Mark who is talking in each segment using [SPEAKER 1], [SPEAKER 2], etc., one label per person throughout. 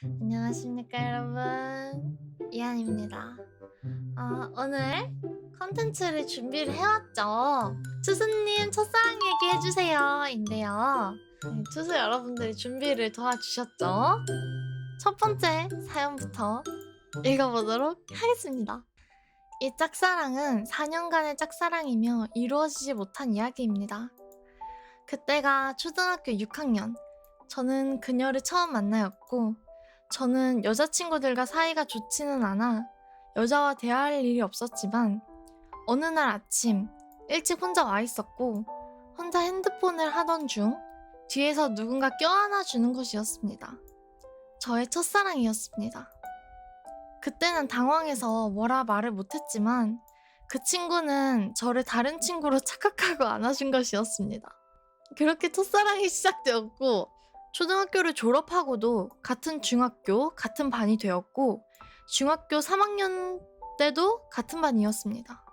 [SPEAKER 1] 안녕하십니까 여러분, 이한입니다. 오늘 컨텐츠를 준비를 해왔죠. 투수님 첫사랑 얘기 해주세요 인데요. 투수 여러분들이 준비를 도와주셨죠. 첫 번째 사연부터 읽어보도록 하겠습니다. 이 짝사랑은 4년간의 짝사랑이며 이루어지지 못한 이야기입니다. 그때가 초등학교 6학년, 저는 그녀를 처음 만나였고, 저는 여자친구들과 사이가 좋지는 않아 여자와 대화할 일이 없었지만, 어느 날 아침 일찍 혼자 와 있었고, 혼자 핸드폰을 하던 중 뒤에서 누군가 껴안아 주는 것이었습니다. 저의 첫사랑이었습니다. 그때는 당황해서 뭐라 말을 못했지만, 그 친구는 저를 다른 친구로 착각하고 안아준 것이었습니다. 그렇게 첫사랑이 시작되었고, 초등학교를 졸업하고도 같은 중학교, 같은 반이 되었고, 중학교 3학년 때도 같은 반이었습니다.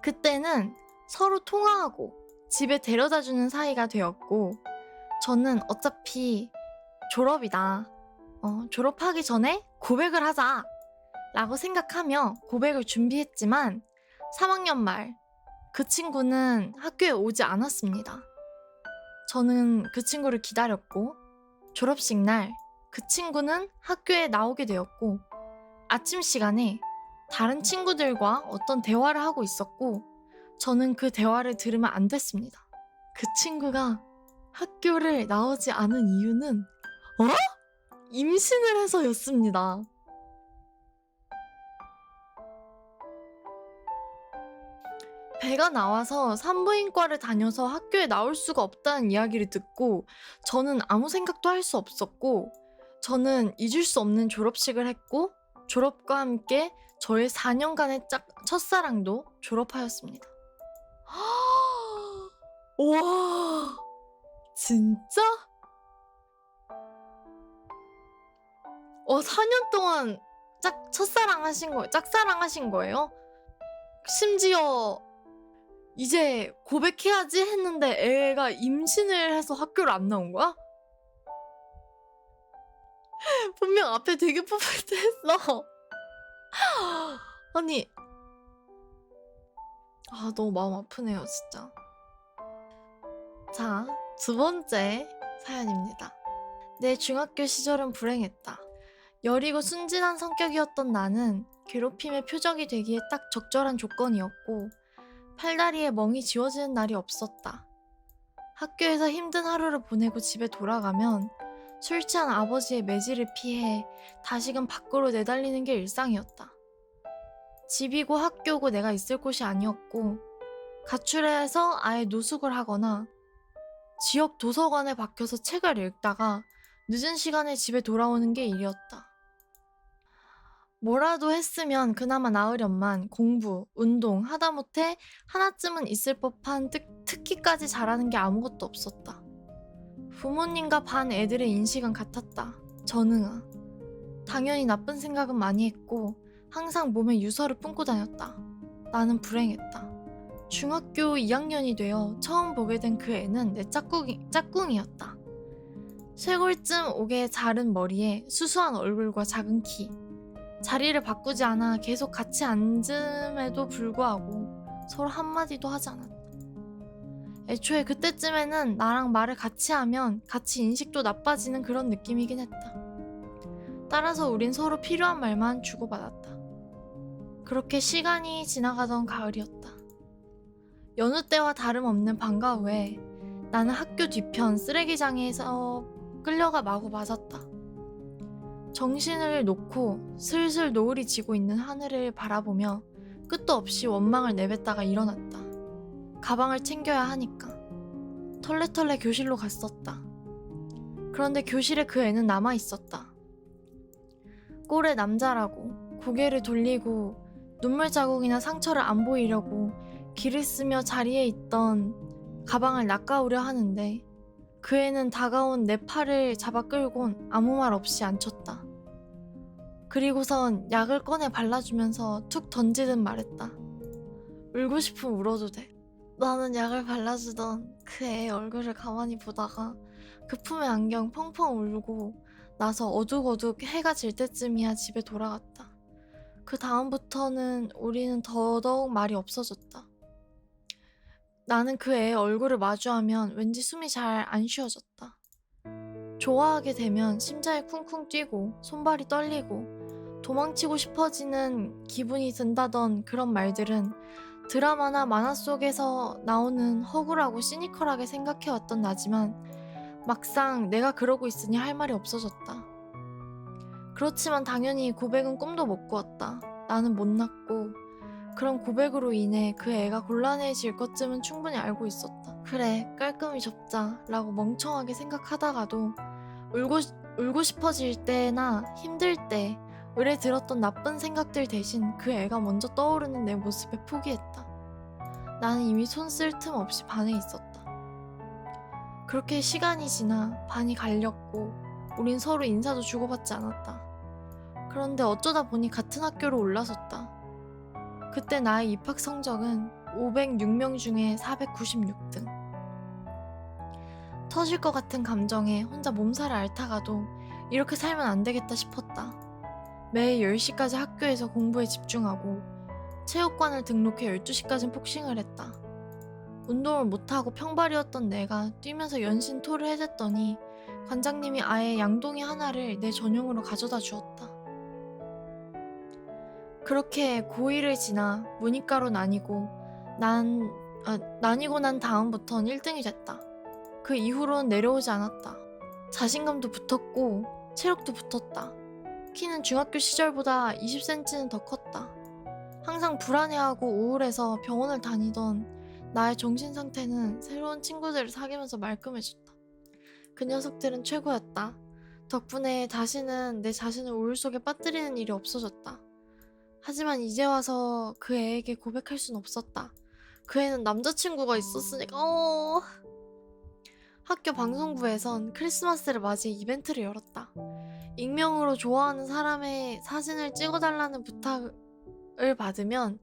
[SPEAKER 1] 그때는 서로 통화하고 집에 데려다주는 사이가 되었고, 저는 어차피 졸업이다. 졸업하기 전에 고백을 하자 라고 생각하며 고백을 준비했지만, 3학년 말 그 친구는 학교에 오지 않았습니다. 저는 그 친구를 기다렸고, 졸업식 날 그 친구는 학교에 나오게 되었고, 아침 시간에 다른 친구들과 어떤 대화를 하고 있었고, 저는 그 대화를 들으면 안 됐습니다. 그 친구가 학교를 나오지 않은 이유는 임신을 해서였습니다. 배가 나와서 산부인과를 다녀서 학교에 나올 수가 없다는 이야기를 듣고, 저는 아무 생각도 할 수 없었고, 저는 잊을 수 없는 졸업식을 했고, 졸업과 함께 저의 4년간의 첫사랑도 졸업하였습니다. 와, 진짜? 4년 동안 짝사랑 하신 거예요? 심지어 이제 고백해야지 했는데 애가 임신을 해서 학교를 안 나온 거야? 분명 앞에 되게 풋풋해 했어. 아니, 너무 마음 아프네요, 진짜. 자, 두 번째 사연입니다. 내 중학교 시절은 불행했다. 여리고 순진한 성격이었던 나는 괴롭힘의 표적이 되기에 딱 적절한 조건이었고, 팔다리에 멍이 지워지는 날이 없었다. 학교에서 힘든 하루를 보내고 집에 돌아가면 술 취한 아버지의 매질을 피해 다시금 밖으로 내달리는 게 일상이었다. 집이고 학교고 내가 있을 곳이 아니었고, 가출해서 아예 노숙을 하거나 지역 도서관에 박혀서 책을 읽다가 늦은 시간에 집에 돌아오는 게 일이었다. 뭐라도 했으면 그나마 나으련만 공부, 운동 하다못해 하나쯤은 있을 법한 특기까지 잘하는 게 아무것도 없었다. 부모님과 반 애들의 인식은 같았다. 전응아. 당연히 나쁜 생각은 많이 했고 항상 몸에 유서를 뿜고 다녔다. 나는 불행했다. 중학교 2학년이 되어 처음 보게 된 그 애는 내 짝꿍이었다. 쇄골쯤 오게 자른 머리에 수수한 얼굴과 작은 키. 자리를 바꾸지 않아 계속 같이 앉음에도 불구하고 서로 한마디도 하지 않았다. 애초에 그때쯤에는 나랑 말을 같이 하면 같이 인식도 나빠지는 그런 느낌이긴 했다. 따라서 우린 서로 필요한 말만 주고받았다. 그렇게 시간이 지나가던 가을이었다. 여느 때와 다름없는 방과 후에 나는 학교 뒤편 쓰레기장에서 끌려가 마구 맞았다. 정신을 놓고 슬슬 노을이 지고 있는 하늘을 바라보며 끝도 없이 원망을 내뱉다가 일어났다. 가방을 챙겨야 하니까. 털레털레 교실로 갔었다. 그런데 교실에 그 애는 남아있었다. 꼴의 남자라고 고개를 돌리고 눈물 자국이나 상처를 안 보이려고 기를 쓰며 자리에 있던 가방을 낚아오려 하는데, 그 애는 다가온 내 팔을 잡아 끌곤 아무 말 없이 앉혔다. 그리고선 약을 꺼내 발라주면서 툭 던지듯 말했다. 울고 싶으면 울어도 돼. 나는 약을 발라주던 그 애의 얼굴을 가만히 보다가 그 품에 안경 펑펑 울고 나서 어둑어둑 해가 질 때쯤이야 집에 돌아갔다. 그 다음부터는 우리는 더더욱 말이 없어졌다. 나는 그 애의 얼굴을 마주하면 왠지 숨이 잘 안 쉬어졌다. 좋아하게 되면 심장이 쿵쿵 뛰고 손발이 떨리고 도망치고 싶어지는 기분이 든다던 그런 말들은 드라마나 만화 속에서 나오는 허구라고 시니컬하게 생각해왔던 나지만 막상 내가 그러고 있으니 할 말이 없어졌다. 그렇지만 당연히 고백은 꿈도 못 꾸었다. 나는 못났고 그런 고백으로 인해 그 애가 곤란해질 것쯤은 충분히 알고 있었다. 그래, 깔끔히 접자 라고 멍청하게 생각하다가도 울고 싶어질 때나 힘들 때 의뢰 들었던 나쁜 생각들 대신 그 애가 먼저 떠오르는 내 모습에 포기했다. 나는 이미 손 쓸 틈 없이 반해 있었다. 그렇게 시간이 지나 반이 갈렸고 우린 서로 인사도 주고받지 않았다. 그런데 어쩌다 보니 같은 학교로 올라섰다. 그때 나의 입학 성적은 506명 중에 496등. 터질 것 같은 감정에 혼자 몸살을 앓다가도 이렇게 살면 안 되겠다 싶었다. 매일 10시까지 학교에서 공부에 집중하고 체육관을 등록해 12시까지 복싱을 했다. 운동을 못하고 평발이었던 내가 뛰면서 연신 토를 해댔더니 관장님이 아예 양동이 하나를 내 전용으로 가져다 주었다. 그렇게 고1을 지나 문이과로 나뉘고 난 다음부턴 1등이 됐다. 그 이후론 내려오지 않았다. 자신감도 붙었고 체력도 붙었다. 키는 중학교 시절보다 20cm는 더 컸다. 항상 불안해하고 우울해서 병원을 다니던 나의 정신 상태는 새로운 친구들을 사귀면서 말끔해졌다. 그 녀석들은 최고였다. 덕분에 다시는 내 자신을 우울 속에 빠뜨리는 일이 없어졌다. 하지만 이제 와서 그 애에게 고백할 순 없었다. 그 애는 남자친구가 있었으니까. 학교 방송부에선 크리스마스를 맞이해 이벤트를 열었다. 익명으로 좋아하는 사람의 사진을 찍어달라는 부탁을 받으면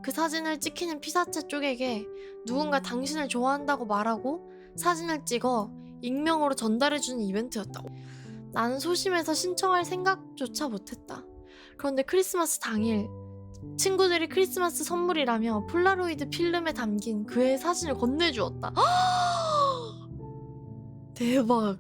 [SPEAKER 1] 그 사진을 찍히는 피사체 쪽에게 누군가 당신을 좋아한다고 말하고 사진을 찍어 익명으로 전달해주는 이벤트였다. 나는 소심해서 신청할 생각조차 못했다. 그런데 크리스마스 당일 친구들이 크리스마스 선물이라며 폴라로이드 필름에 담긴 그의 사진을 건네주었다. 대박.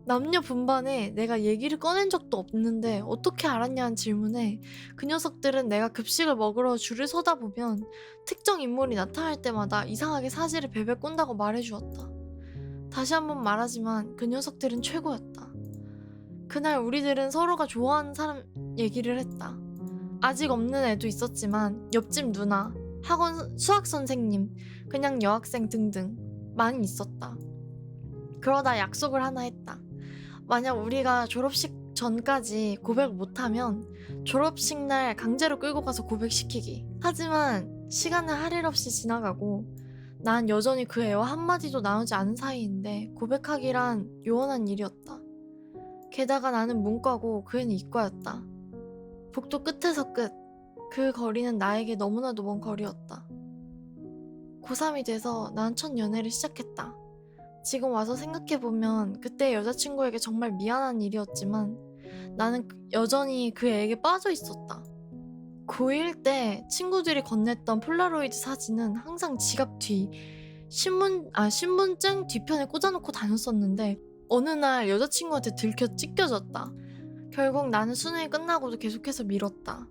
[SPEAKER 1] 남녀 분반에 내가 얘기를 꺼낸 적도 없는데 어떻게 알았냐는 질문에 그 녀석들은 내가 급식을 먹으러 줄을 서다 보면 특정 인물이 나타날 때마다 이상하게 사지를 베베 꼰다고 말해주었다. 다시 한번 말하지만 그 녀석들은 최고였다. 그날 우리들은 서로가 좋아하는 사람 얘기를 했다. 아직 없는 애도 있었지만 옆집 누나, 학원 수학 선생님, 그냥 여학생 등등 많이 있었다. 그러다 약속을 하나 했다. 만약 우리가 졸업식 전까지 고백을 못하면 졸업식 날 강제로 끌고 가서 고백시키기. 하지만 시간은 할 일 없이 지나가고 난 여전히 그 애와 한마디도 나누지 않은 사이인데 고백하기란 요원한 일이었다. 게다가 나는 문과고 그 애는 이과였다. 복도 끝에서 끝. 그 거리는 나에게 너무나도 먼 거리였다. 고3이 돼서 난 첫 연애를 시작했다. 지금 와서 생각해보면 그때 여자친구에게 정말 미안한 일이었지만 나는 여전히 그 애에게 빠져 있었다. 고1 때 친구들이 건넸던 폴라로이드 사진은 항상 지갑 뒤, 신분증 뒤편에 꽂아놓고 다녔었는데 어느 날 여자친구한테 들켜 찢겨졌다. 결국 나는 수능이 끝나고도 계속해서 미뤘다.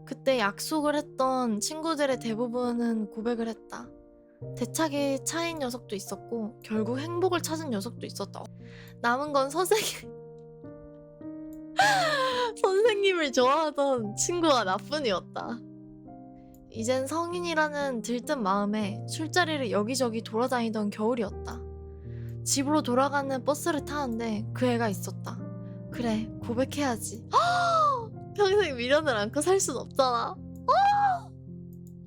[SPEAKER 1] 그때 약속을 했던 친구들의 대부분은 고백을 했다. 대차게 차인 녀석도 있었고 결국 행복을 찾은 녀석도 있었다. 남은 건 선생님을 좋아하던 친구가 나뿐이었다. 이젠 성인이라는 들뜬 마음에 술자리를 여기저기 돌아다니던 겨울이었다. 집으로 돌아가는 버스를 타는데 그 애가 있었다. 그래, 고백해야지. 평생 미련을 안고 살 순 없잖아.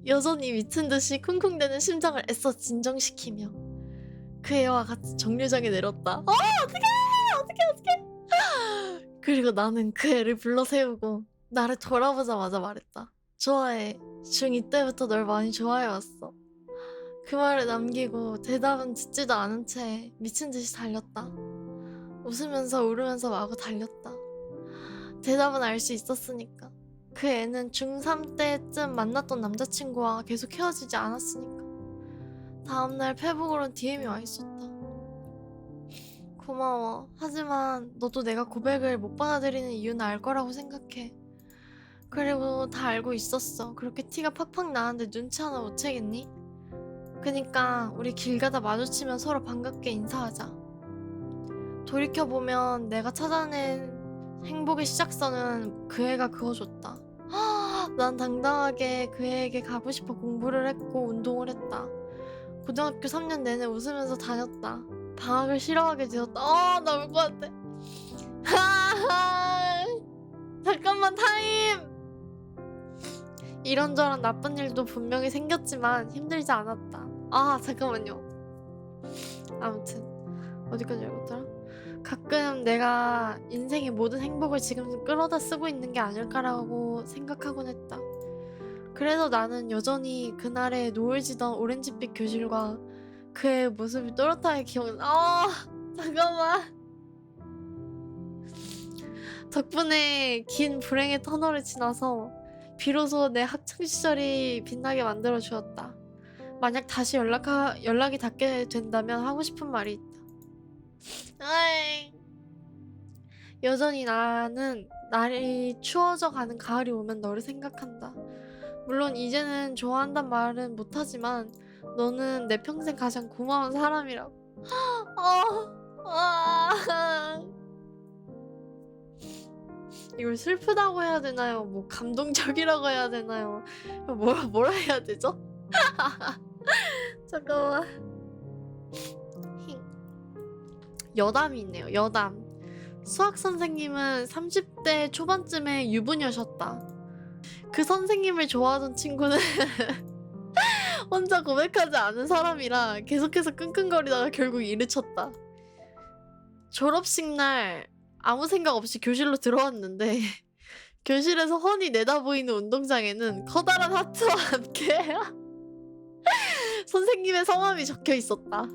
[SPEAKER 1] 여전히 미친 듯이 쿵쿵대는 심장을 애써 진정시키며 그 애와 같이 정류장에 내렸다. 어떡해! 그리고 나는 그 애를 불러 세우고 나를 돌아보자마자 말했다. 좋아해. 중2 때부터 널 많이 좋아해왔어. 그 말을 남기고 대답은 듣지도 않은 채 미친 듯이 달렸다. 웃으면서 울으면서 마구 달렸다. 대답은 알 수 있었으니까. 그 애는 중3 때쯤 만났던 남자친구와 계속 헤어지지 않았으니까. 다음날 페북으로 DM이 와 있었다. 고마워. 하지만 너도 내가 고백을 못 받아들이는 이유는 알 거라고 생각해. 그리고 다 알고 있었어. 그렇게 티가 팍팍 나는데 눈치 하나 못 채겠니? 그니까 우리 길 가다 마주치면 서로 반갑게 인사하자. 돌이켜보면 내가 찾아낸 행복의 시작선은 그 애가 그어줬다. 난 당당하게 그 애에게 가고 싶어 공부를 했고 운동을 했다. 고등학교 3년 내내 웃으면서 다녔다. 방학을 싫어하게 되었다. 나 울 것 같아. 잠깐만 타임! 이런저런 나쁜 일도 분명히 생겼지만 힘들지 않았다. 잠깐만요. 아무튼 어디까지 읽었더라? 가끔 내가 인생의 모든 행복을 지금 끌어다 쓰고 있는 게 아닐까라고 생각하곤 했다. 그래서 나는 여전히 그날의 노을지던 오렌지빛 교실과 그의 모습이 또렷하게 기억나. 잠깐만. 덕분에 긴 불행의 터널을 지나서 비로소 내 학창시절이 빛나게 만들어 주었다. 만약 다시 연락이 닿게 된다면 하고 싶은 말이 있다. 여전히 나는 날이 추워져 가는 가을이 오면 너를 생각한다. 물론 이제는 좋아한단 말은 못하지만 너는 내 평생 가장 고마운 사람이라고. 이걸 슬프다고 해야 되나요? 뭐 감동적이라고 해야 되나요? 뭐라 해야 되죠? 잠깐만. 여담이 있네요. 여담. 수학 선생님은 30대 초반쯤에 유부녀셨다. 그 선생님을 좋아하던 친구는 혼자 고백하지 않은 사람이라 계속해서 끙끙거리다가 결국 일을 쳤다. 졸업식 날 아무 생각 없이 교실로 들어왔는데 교실에서 훤히 내다보이는 운동장에는 커다란 하트와 함께 선생님의 성함이 적혀 있었다.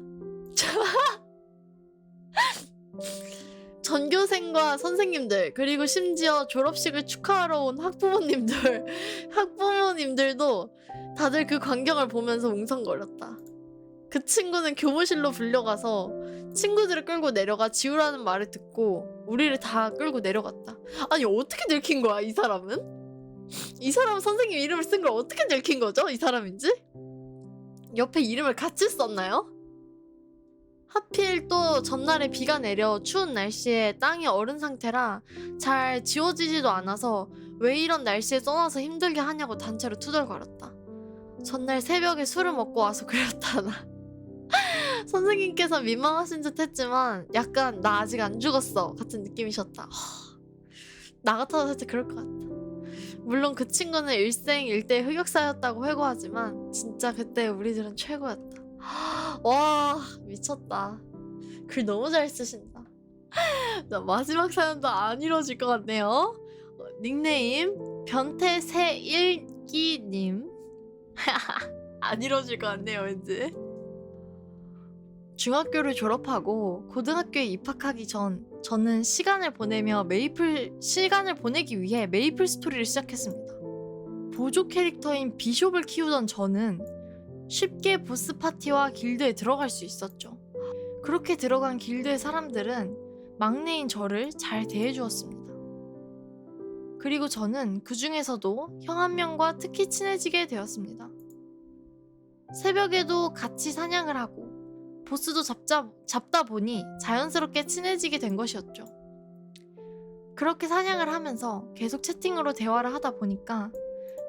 [SPEAKER 1] 전교생과 선생님들 그리고 심지어 졸업식을 축하하러 온 학부모님들도 다들 그 광경을 보면서 웅성거렸다. 그 친구는 교무실로 불려가서 친구들을 끌고 내려가 지우라는 말을 듣고 우리를 다 끌고 내려갔다. 아니 어떻게 들킨 거야 이 사람은? 이 사람은 선생님 이름을 쓴 걸 어떻게 들킨 거죠? 이 사람인지? 옆에 이름을 같이 썼나요? 하필 또 전날에 비가 내려 추운 날씨에 땅이 얼은 상태라 잘 지워지지도 않아서 왜 이런 날씨에 써놔서 힘들게 하냐고 단체로 투덜거렸다. 전날 새벽에 술을 먹고 와서 그랬다나. 선생님께서 민망하신 듯 했지만 약간 나 아직 안 죽었어 같은 느낌이셨다. 나 같아도 살짝 그럴 것 같다. 물론 그 친구는 일생일대 흑역사였다고 회고하지만 진짜 그때 우리들은 최고였다. 와 미쳤다. 글 너무 잘 쓰신다. 나 마지막 사연도 안 이뤄질 것 같네요. 닉네임 변태새일기님. 안 이뤄질 것 같네요 왠지. 중학교를 졸업하고 고등학교에 입학하기 전 저는 시간을 보내기 위해 메이플 스토리를 시작했습니다. 보조 캐릭터인 비숍을 키우던 저는 쉽게 보스 파티와 길드에 들어갈 수 있었죠. 그렇게 들어간 길드의 사람들은 막내인 저를 잘 대해주었습니다. 그리고 저는 그 중에서도 형 한 명과 특히 친해지게 되었습니다. 새벽에도 같이 사냥을 하고 보스도 잡다 보니 자연스럽게 친해지게 된 것이었죠. 그렇게 사냥을 하면서 계속 채팅으로 대화를 하다 보니까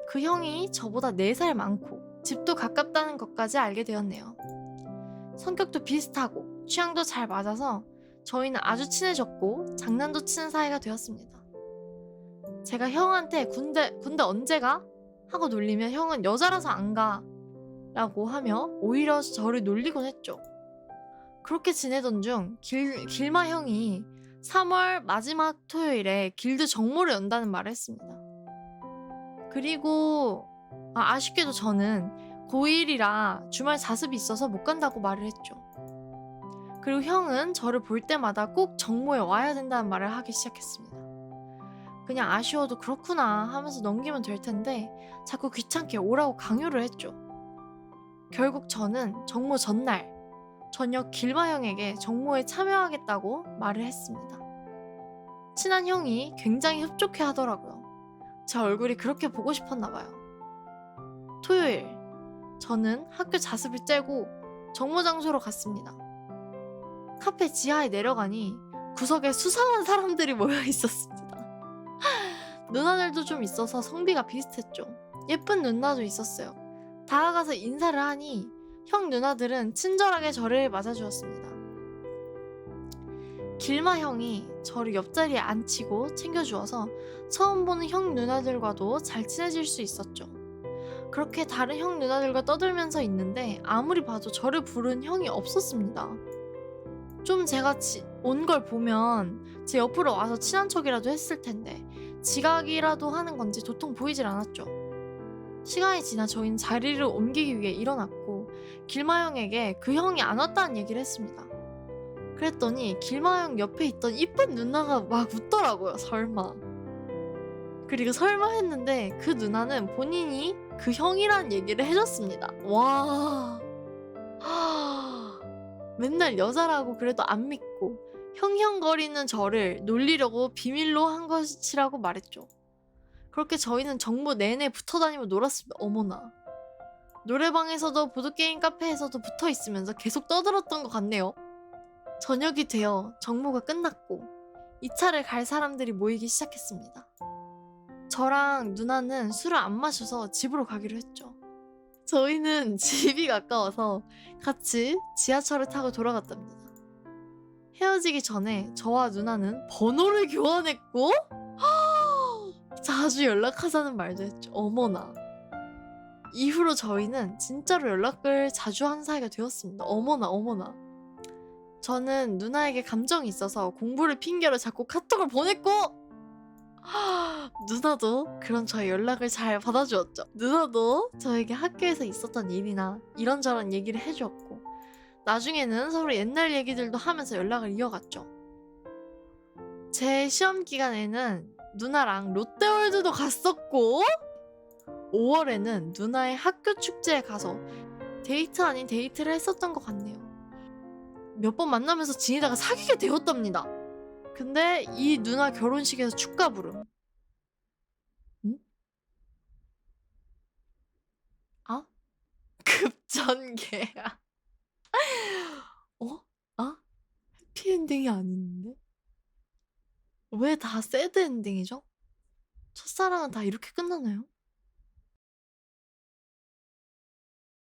[SPEAKER 1] 그 형이 저보다 4살 많고 집도 가깝다는 것까지 알게 되었네요. 성격도 비슷하고 취향도 잘 맞아서 저희는 아주 친해졌고 장난도 치는 사이가 되었습니다. 제가 형한테 군대 언제 가? 하고 놀리면 형은 여자라서 안 가 라고 하며 오히려 저를 놀리곤 했죠. 그렇게 지내던 중 길마 형이 3월 마지막 토요일에 길드 정모를 연다는 말을 했습니다. 그리고 아쉽게도 저는 고1이라 주말 자습이 있어서 못 간다고 말을 했죠. 그리고 형은 저를 볼 때마다 꼭 정모에 와야 된다는 말을 하기 시작했습니다. 그냥 아쉬워도 그렇구나 하면서 넘기면 될 텐데 자꾸 귀찮게 오라고 강요를 했죠. 결국 저는 정모 전날 저녁 길마 형에게 정모에 참여하겠다고 말을 했습니다. 친한 형이 굉장히 흡족해 하더라고요. 제 얼굴이 그렇게 보고 싶었나 봐요. 토요일, 저는 학교 자습을 째고 정모 장소로 갔습니다. 카페 지하에 내려가니 구석에 수상한 사람들이 모여 있었습니다. 누나들도 좀 있어서 성비가 비슷했죠. 예쁜 누나도 있었어요. 다가가서 인사를 하니 형 누나들은 친절하게 저를 맞아주었습니다. 길마 형이 저를 옆자리에 앉히고 챙겨주어서 처음 보는 형 누나들과도 잘 친해질 수 있었죠. 그렇게 다른 형 누나들과 떠들면서 있는데 아무리 봐도 저를 부른 형이 없었습니다. 좀 제가 온 걸 보면 제 옆으로 와서 친한 척이라도 했을 텐데 지각이라도 하는 건지 도통 보이질 않았죠. 시간이 지나 저희는 자리를 옮기기 위해 일어났고 길마 형에게 그 형이 안 왔다는 얘기를 했습니다. 그랬더니 길마 형 옆에 있던 이쁜 누나가 막 웃더라고요. 설마. 그리고 설마 했는데 그 누나는 본인이 그 형이란 얘기를 해줬습니다. 와. 맨날 여자라고 그래도 안 믿고 형형거리는 저를 놀리려고 비밀로 한 것이라고 말했죠. 그렇게 저희는 정모 내내 붙어다니며 놀았습니다. 어머나. 노래방에서도 보드게임 카페에서도 붙어있으면서 계속 떠들었던 것 같네요. 저녁이 되어 정모가 끝났고 2차를 갈 사람들이 모이기 시작했습니다. 저랑 누나는 술을 안 마셔서 집으로 가기로 했죠. 저희는 집이 가까워서 같이 지하철을 타고 돌아갔답니다. 헤어지기 전에 저와 누나는 번호를 교환했고 자주 연락하자는 말도 했죠. 어머나. 이후로 저희는 진짜로 연락을 자주 한 사이가 되었습니다. 어머나 어머나. 저는 누나에게 감정이 있어서 공부를 핑계로 자꾸 카톡을 보냈고 누나도 그런 저의 연락을 잘 받아주었죠. 누나도 저에게 학교에서 있었던 일이나 이런저런 얘기를 해주었고 나중에는 서로 옛날 얘기들도 하면서 연락을 이어갔죠. 제 시험 기간에는 누나랑 롯데월드도 갔었고 5월에는 누나의 학교 축제에 가서 데이트 아닌 데이트를 했었던 것 같네요. 몇 번 만나면서 지내다가 사귀게 되었답니다. 근데 이 누나 결혼식에서 축가 부름. 응? 아? 급전개야. 어? 아? 해피엔딩이 아닌데? 왜 다 새드 엔딩이죠? 첫사랑은 다 이렇게 끝나나요?